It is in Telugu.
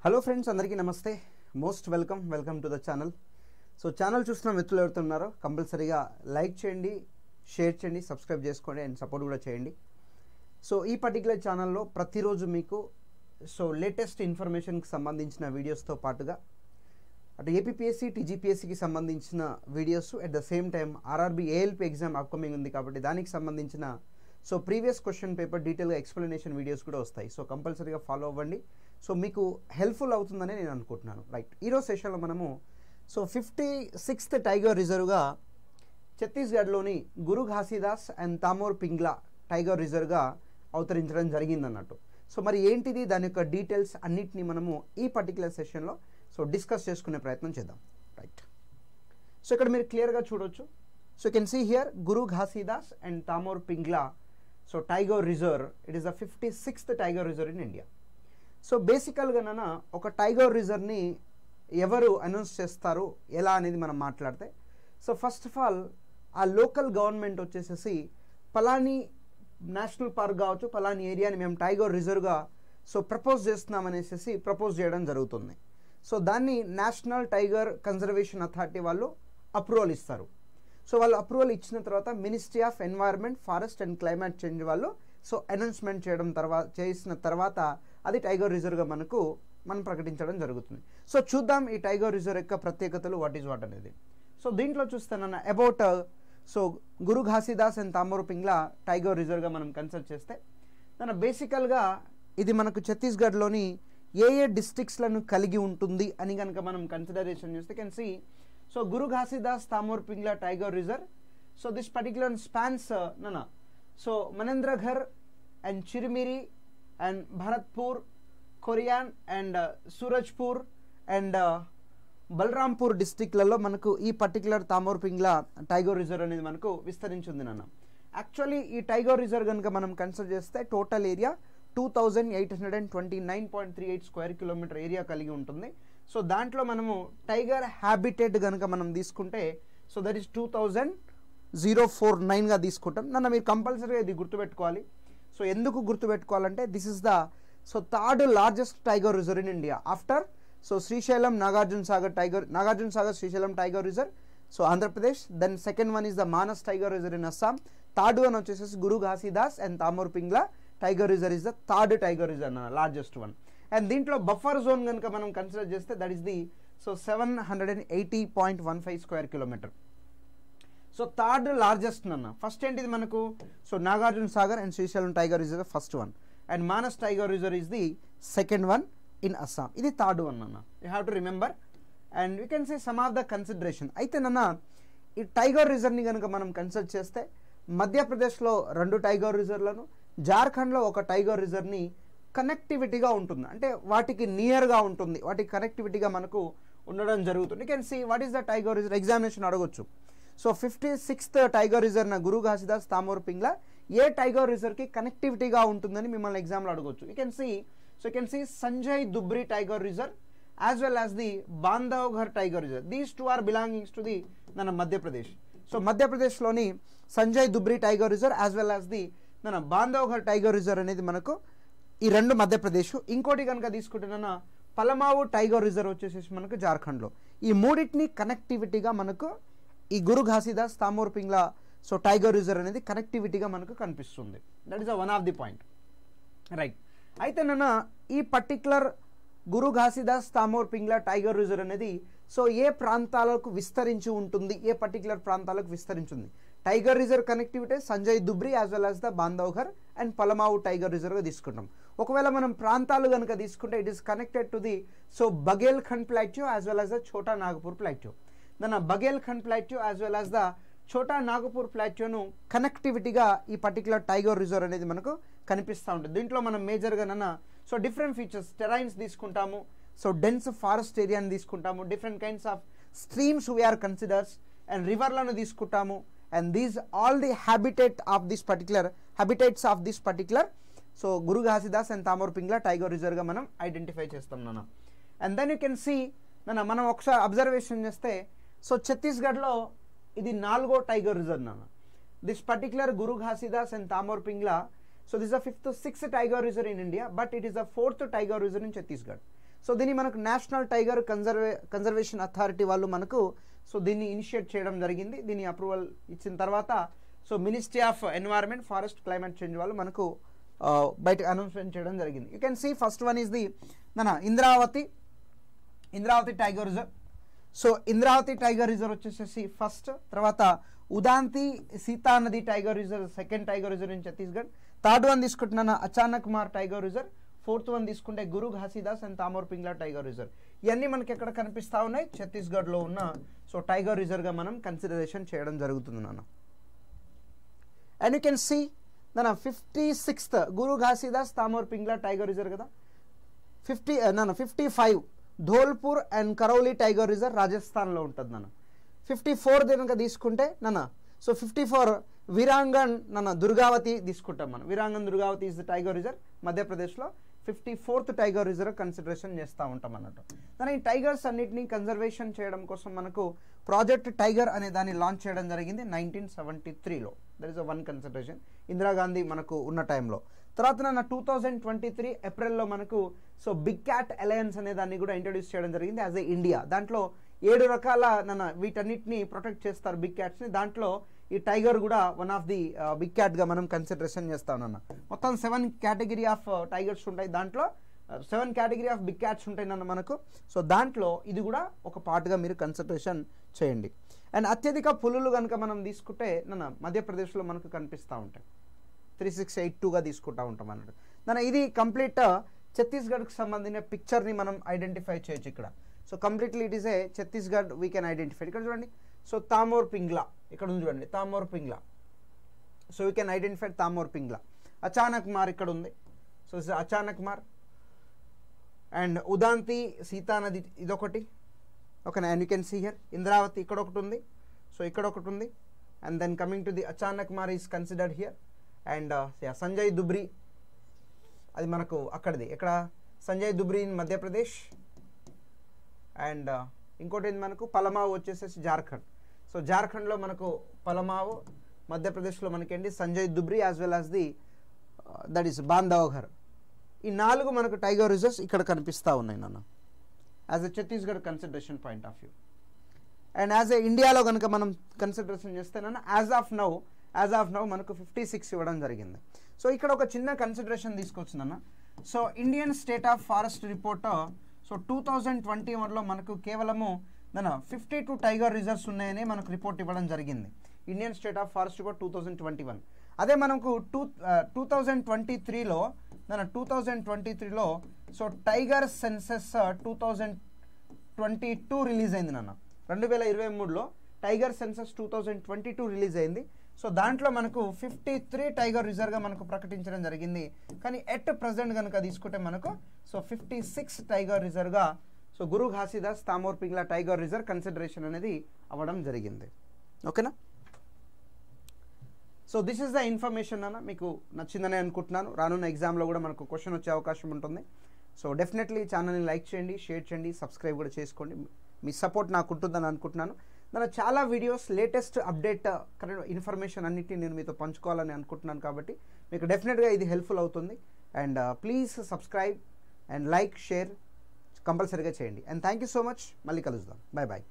హలో ఫ్రెండ్స్, అందరికీ నమస్తే. Most welcome to the channel. So channel చూస్తున్న మిత్రులు ఎవరుతున్నారో కంపల్సరీగా లైక్ చేయండి, షేర్ చేయండి, సబ్స్క్రైబ్ చేసుకోండి అండ్ సపోర్ట్ కూడా చేయండి. సో ఈ పర్టికులర్ ఛానల్లో ప్రతిరోజు మీకు లేటెస్ట్ ఇన్ఫర్మేషన్కి సంబంధించిన వీడియోస్తో పాటుగా అటు ఏపీపీఎస్సీ టీజీపీఎస్సీకి సంబంధించిన videos, at the same time RRB ALP exam upcoming ఉంది కాబట్టి దానికి సంబంధించిన ప్రీవియస్ క్వశ్చన్ పేపర్ డీటెయిల్గా ఎక్స్ప్లెనేషన్ వీడియోస్ కూడా వస్తాయి. సో కంపల్సరీగా ఫాలో అవ్వండి. సో మీకు హెల్ప్ఫుల్ అవుతుందని నేను అనుకుంటున్నాను. రైట్, ఈరోజు సెషన్లో మనము 56th టైగర్ రిజర్వ్గా ఛత్తీస్గఢ్లోని గురు ఘాసీదాస్ అండ్ తామోర్ పింగ్లా టైగర్ రిజర్వ్గా అవతరించడం జరిగిందన్నట్టు. సో మరి ఏంటిది, దాని యొక్క డీటెయిల్స్ అన్నిటినీ మనము ఈ పర్టికులర్ సెషన్లో డిస్కస్ చేసుకునే ప్రయత్నం చేద్దాం. రైట్, సో ఇక్కడ మీరు క్లియర్గా చూడొచ్చు. So you can see here Guru Ghasidas and Tamor Pingla tiger reserve. It is the 56th tiger reserve in India. So బేసికల్గా ఒక టైగర్ రిజర్వ్ని ఎవరు అనౌన్స్ చేస్తారు, ఎలా అనేది మనం మాట్లాడితే, సో ఫస్ట్ ఆఫ్ ఆల్ ఆ లోకల్ గవర్నమెంట్ వచ్చేసేసి పలాని నేషనల్ పార్క్ కావచ్చు, పలాని ఏరియాని మేము టైగర్ రిజర్వ్గా ప్రపోజ్ చేస్తున్నామనేసి ప్రపోజ్ చేయడం జరుగుతుంది. సో దాన్ని నేషనల్ టైగర్ కన్జర్వేషన్ అథారిటీ వాళ్ళు అప్రూవల్ ఇస్తారు. సో వాళ్ళు అప్రూవల్ ఇచ్చిన తర్వాత ministry of environment, forest and climate change వాళ్ళు అనౌన్స్మెంట్ చేసిన తర్వాత అది టైగర్ రిజర్వ్గా మనం ప్రకటించడం జరుగుతుంది. సో చూద్దాం ఈ టైగర్ రిజర్వ్ యొక్క ప్రత్యేకతలు వాట్ అనేది. సో దీంట్లో చూస్తానన్న about Guru Ghasidas and Tamor Pingla tiger రిజర్వ్గా మనం కన్సిడర్ చేస్తే బేసికల్గా ఇది మనకు ఛత్తీస్గఢ్లోని ఏ డిస్ట్రిక్ట్స్లను కలిగి ఉంటుంది అని కనుక మనం కన్సిడరేషన్ చేస్తే can see Guru Ghasidas Tamor Pingla tiger reserve. So this particular spans Manendragarh and Chirimiri and Bharatpur, కొరియాన్ అండ్ సూరజ్పూర్ అండ్ బలరాంపూర్ డిస్ట్రిక్ట్లలో మనకు ఈ particular Tamor Pingla tiger reserve అనేది మనకు విస్తరించింది నాన్న. యాక్చువల్లీ ఈ టైగర్ రిజర్వ్ కనుక మనం కన్సిడర్ చేస్తే total area 2829.38 square kilometre area కలిగి ఉంటుంది. సో దాంట్లో మనము టైగర్ హ్యాబిటేట్ కనుక మనం తీసుకుంటే దట్ ఈస్ 2049గా తీసుకుంటాం నాన్న. మీరు కంపల్సరీగా ఇది గుర్తుపెట్టుకోవాలి. సో ఎందుకు గుర్తుపెట్టుకోవాలంటే this is the third largest tiger reserve in India after Srisailam Nagarjuna Sagar Srisailam tiger reserve Andhra Pradesh. Then second one is the Manas tiger reserve in Assam. Third one వచ్చేసి గురు Ghasidas and Tamor Pingla tiger reserve is the third tiger reserve అన్న, లార్జెస్ట్ వన్. అండ్ దీంట్లో బఫర్ జోన్ కనుక మనం కన్సిడర్ చేస్తే that is the 780.15 square kilometre. So third largest అన్న. ఫస్ట్ ఏంటిది మనకు Nagarjuna Sagar and Srisailam tiger reserve first one and Manas tiger reserve is the second one in Assam. ఇది థర్డ్ వన్ అన్న, you have to remember. And you can say some of the consideration. అయితే నాన్న ఈ టైగర్ రిజర్వ్ని కనుక మనం కన్సిడర్ చేస్తే మధ్యప్రదేశ్లో 2 టైగర్ రిజర్వ్లను, జార్ఖండ్లో ఒక టైగర్ రిజర్వ్ని కనెక్టివిటీగా ఉంటుంది, అంటే వాటికి నియర్గా ఉంటుంది, వాటికి కనెక్టివిటీగా మనకు ఉండడం జరుగుతుంది. You can see what is the tiger reserve, examination అడగొచ్చు. 56th టైగర్ రిజర్వ్ గురు ఘాసీదాస్ తామోర్ పింగ్లా ఏ టైగర్ రిజర్వ్కి కనెక్టివిటీగా ఉంటుందని మిమ్మల్ని ఎగ్జామ్లో అడగొచ్చు. You can see Sanjay Dubri tiger reserve as well as the Bandhavgarh tiger reserve. These two are belongings to the మన మధ్యప్రదేశ్. సో మధ్యప్రదేశ్లోని Sanjay Dubri tiger reserve as well as the మన బాంధవ్ఘర్ టైగర్ రిజర్వ్ అనేది మనకు ఈ రెండు మధ్యప్రదేశ్. ఇంకోటి కనుక తీసుకుంటే పలమావు టైగర్ రిజర్వ్ వచ్చేసి మనకు జార్ఖండ్లో. ఈ మూడింటిని కనెక్టివిటీగా మనకు ఈ గురు ఘాసీదాస్ తామోర్ పింగ్లా టైగర్ రిజర్వ్ అనేది కనెక్టివిటీగా మనకు కనిపిస్తుంది. That is one of the point. Right, అయితే ఈ particular Guru Ghasidas Tamor Pingla tiger reserve అనేది ఏ ప్రాంతాలకు విస్తరించి ఉంటుంది, ఏ పర్టికులర్ ప్రాంతాలకు విస్తరించింది. Tiger reserve connectivity Sanjay Dubri as well as the Bandhavgarh and Palamau tiger రిజర్వ్గా తీసుకుంటాం. ఒకవేళ మనం ప్రాంతాలు కనుక తీసుకుంటే it is connected to the Baghelkhand plateau as well as the Chota Nagpur plateau. Baghelkhand plateau as well as the Chota Nagpur ప్లాట్యూను కనెక్టివిటీగా ఈ పర్టికులర్ టైగర్ రిజర్వ్ అనేది మనకు కనిపిస్తూ ఉంటుంది. దీంట్లో మనం మేజర్గా డిఫరెంట్ ఫీచర్స్, టెరైన్స్ తీసుకుంటాము, డెన్స్ ఫారెస్ట్ ఏరియాని తీసుకుంటాము, different kinds of streams we are considers and రివర్లను తీసుకుంటాము. And these all the habitats of this particular Guru Ghasidas and Tamor Pingla tiger రిజర్వ్గా మనం ఐడెంటిఫై చేస్తాం నాన్న. And then you can see మనం ఒకసారి అబ్జర్వేషన్ చేస్తే ఛత్తీస్గఢ్లో ఇది 4వ టైగర్ రిజర్వ్ నాన్న. This particular Guru Ghasidas and Tamor Pingla, this is the 6th tiger reserve in India, but it is the 4th tiger reserve in Chhattisgarh. So దీన్ని మనకు నేషనల్ టైగర్ కన్జర్వేషన్ అథారిటీ వాళ్ళు మనకు సో దీన్ని ఇనిషియేట్ చేయడం జరిగింది. దీని అప్రూవల్ ఇచ్చిన తర్వాత so ministry of environment forest climate change వాళ్ళు మనకు బయట అనౌన్స్మెంట్ చేయడం జరిగింది. You can see first one is the Indravati tiger reserve. So Indravati tiger reserve వచ్చేసేసి ఫస్ట్, తర్వాత Udanti Sita Nadi tiger reserve second tiger reserve in Chhattisgarh. Third one తీసుకుంటున్నాను Achanakmar tiger reserve. Fourth one తీసుకుంటే Guru Ghasidas and Tamor Pingla tiger reserve. ఇవన్నీ మనకి ఎక్కడ కనిపిస్తూ ఉన్నాయి, ఛత్తీస్గఢ్లో ఉన్న సో టైగర్ రిజర్వ్గా మనం కన్సిడరేషన్ చేయడం జరుగుతుంది నాన్న. And you can see 56th Guru Ghasidas Tamor Pingla tiger reserve కదా. 55 Dholpur and Karauli tiger reserve రాజస్థాన్లో ఉంటుంది నాన్న. 54 కనుక తీసుకుంటే సో 54 వీరాంగన్ దుర్గావతి తీసుకుంటాం మనం. Veerangana Durgavati is the tiger reserve మధ్యప్రదేశ్లో. 54th టైగర్ రిజర్వ్ కన్సిడరేషన్ చేస్తూ ఉంటాం అన్నట్టు. దాని ఈ టైగర్స్ అన్నిటినీ కన్జర్వేషన్ చేయడం కోసం మనకు ప్రాజెక్ట్ టైగర్ అనే దాన్ని లాంచ్ చేయడం జరిగింది 1973లో. That is one consideration, Indira Gandhi మనకు ఉన్న టైంలో. తర్వాత 2023 ఏప్రిల్లో మనకు సో బిగ్ క్యాట్ అలయన్స్ అనే దాన్ని కూడా ఇంట్రడ్యూస్ చేయడం జరిగింది యాజ్ ఏ ఇండియా. దాంట్లో 7 రకాల వీటన్నిటిని ప్రొటెక్ట్ చేస్తారు బిగ్ క్యాట్స్ని. దాంట్లో ఈ టైగర్ కూడా వన్ ఆఫ్ ది బిగ్ క్యాట్గా మనం కన్సిడరేషన్ చేస్తామన్న. మొత్తం 7 కేటగిరీ ఆఫ్ టైగర్స్ ఉంటాయి, దాంట్లో 7 కేటగిరీ ఆఫ్ బిగ్ క్యాట్స్ ఉంటాయి నాన్న మనకు. సో దాంట్లో ఇది కూడా ఒక పార్ట్గా మీరు కన్సిడరేషన్ చేయండి. అండ్ అత్యధిక పులులు కనుక మనం తీసుకుంటే మధ్యప్రదేశ్లో మనకు కనిపిస్తూ ఉంటాయి, 3682గా తీసుకుంటూ ఉంటాం అన్నట్టు. ఇది కంప్లీట్ ఛత్తీస్గఢ్కి సంబంధించిన పిక్చర్ని మనం ఐడెంటిఫై చేయొచ్చు ఇక్కడ. So completely it is a Chhattisgarh we can identify. ఇక్కడ చూడండి, సో తామోర్ పింగ్లా ఇక్కడ ఉంది చూడండి, Tamor Pingla. So we can identify Tamor Pingla. Achanakmar ఇక్కడ ఉంది, సో అచానక్ మార్. అండ్ ఉదాంతి సీతా నది ఇదొకటి, ఓకేనా. And you can see here Indravati ఇక్కడ ఒకటి ఉంది, సో ఇక్కడ ఒకటి ఉంది. And then coming to the అచానక్ మార్ is considered here. And Sanjay Dhubri అది మనకు అక్కడిది, ఇక్కడ సంజయ్ దుబ్రీ ఇన్ మధ్యప్రదేశ్. అండ్ ఇంకోటి ఏంటి మనకు పలమావ్ వచ్చేసేసి జార్ఖండ్. సో జార్ఖండ్లో మనకు పలమావ్, మధ్యప్రదేశ్లో మనకేంటి Sanjay Dubri as well as the that is Bandhavgarh. ఈ 4 మనకు టైగర్ రిజర్వ్స్ ఇక్కడ కనిపిస్తూ ఉన్నాయి నాన్న as a Chhattisgarh consideration point of view. And as a ఇండియాలో కనుక మనం కన్సిడరేషన్ చేస్తే నాన్న యాజ్ ఆఫ్ నౌ మనకు 56 ఇవ్వడం జరిగింది. సో ఇక్కడ ఒక చిన్న కన్సిడరేషన్ తీసుకొచ్చిందన్న. So Indian state of forest report so 2021లో మనకు కేవలము 52 టైగర్ రిజర్వ్స్ ఉన్నాయని మనకు రిపోర్ట్ ఇవ్వడం జరిగింది. Indian state of forest report 2021. అదే మనకు 2023లో సో టైగర్ సెన్సెస్ 2022 రిలీజ్ అయింది నాన్న. 2023లో టైగర్ సెన్సస్ 2022 రిలీజ్ అయింది. సో దాంట్లో మనకు 53 టైగర్ రిజర్వ్గా మనకు ప్రకటించడం జరిగింది. కానీ ఎట్ ప్రజెంట్ కనుక తీసుకుంటే మనకు సో 56 టైగర్ రిజర్వ్గా so Guru Ghasidas Tamor Pingla tiger reserve consideration అనేది అవ్వడం జరిగింది. ఓకేనా. So this is the information అన్న, మీకు నచ్చిందని అనుకుంటున్నాను. రానున్న ఎగ్జామ్లో కూడా మనకు క్వశ్చన్ వచ్చే అవకాశం ఉంటుంది. సో డెఫినెట్లీ ఛానల్ని లైక్ చేయండి, షేర్ చేయండి, సబ్స్క్రైబ్ కూడా చేసుకోండి. మీ సపోర్ట్ నాకు ఉంటుందని అనుకుంటున్నాను. దాని చాలా వీడియోస్ లేటెస్ట్ అప్డేట్ ఇన్ఫర్మేషన్ అన్నిటిని నేను మీతో పంచుకోవాలని అనుకుంటున్నాను. కాబట్టి మీకు డెఫినెట్గా ఇది హెల్ప్ఫుల్ అవుతుంది. And please subscribe and like share కంపల్సరీగా చేయండి. And thank you so much. మళ్ళీ కలుద్దాం. Bye bye.